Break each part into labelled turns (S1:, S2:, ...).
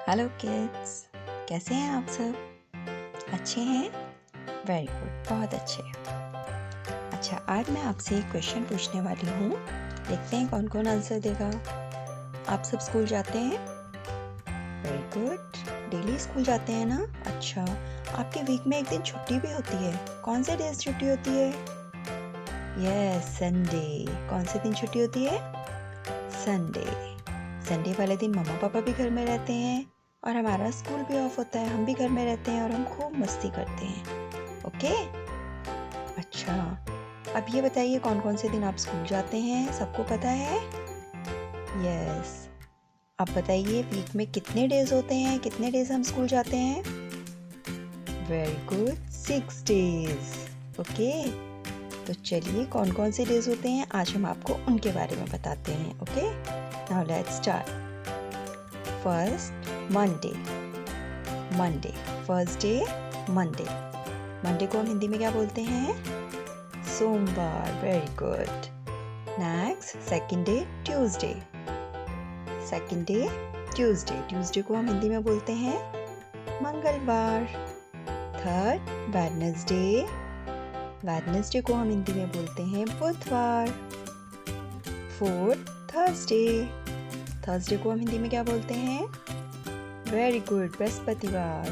S1: Hello kids, कैसे हैं आप सब? अच्छे हैं? वेरी गुड, बहुत अच्छे। अच्छा, आज मैं आपसे एक क्वेश्चन पूछने वाली हूँ। देखते हैं कौन कौन आंसर देगा। आप सब स्कूल जाते हैं? Very good. डेली स्कूल जाते हैं ना? अच्छा, आपके वीक में एक दिन छुट्टी भी होती है। कौन से डेज छुट्टी होती है? Yes, Sunday. कौन से दिन छुट्टी होती है? संडे। संडे वाले दिन मम्मा पापा भी घर में रहते हैं और हमारा स्कूल भी ऑफ होता है। हम भी घर में रहते हैं और हम खूब मस्ती करते हैं। ओके? अच्छा, अब ये बताइए कौन कौन से दिन आप स्कूल जाते हैं? सबको पता है? यस। अब बताइए वीक में कितने डेज होते हैं? कितने डेज हम स्कूल जाते हैं? Very good, 6 days. ओके, तो चलिए कौन कौन से डेज होते हैं आज हम आपको उनके बारे में बताते हैं। Okay, now let's start. First, Monday. Monday, first day Monday. Monday को हम हिंदी में क्या बोलते हैं? सोमवार। Very good. Next, second day Tuesday. Second day Tuesday. Tuesday को हम हिंदी में बोलते हैं मंगलवार। Third, Wednesday. वेडनेसडे को हम हिंदी में बोलते हैं बुधवार। Fourth, Thursday. थर्सडे को हम हिंदी में क्या बोलते हैं? वेरी गुड, बृहस्पतिवार।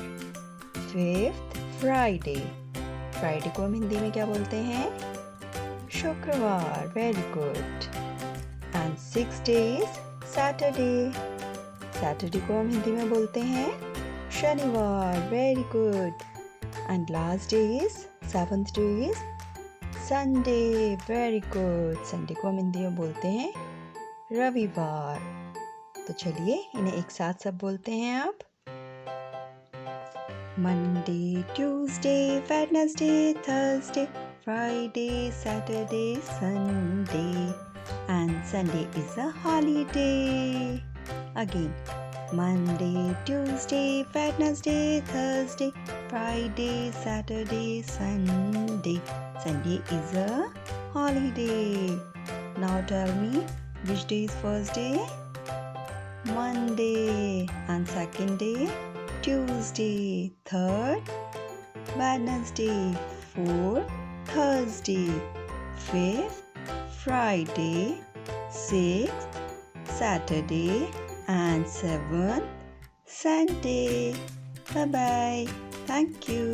S1: Fifth, Friday. फ्राइडे को हम हिंदी में क्या बोलते हैं? शुक्रवार। Very good. And 6 days, Saturday. Saturday को हम हिंदी में बोलते हैं शनिवार। Very good. And last day is, seventh day is Sunday. Very good. Sunday को हम हिंदी में बोलते हैं रविवार। तो चलिए इन्हें एक साथ सब बोलते हैं आप। Monday, Tuesday, Wednesday, Thursday, Friday, Saturday, Sunday, and Sunday is a holiday. Again, Monday, Tuesday, Wednesday, Thursday, Friday, Saturday, Sunday, Sunday is a holiday. Now tell me, which day is first day? Monday. And second day, Tuesday. Third, Wednesday. Fourth, Thursday. Fifth, Friday. Sixth, Saturday. And seventh, Sunday. Bye bye. Thank you.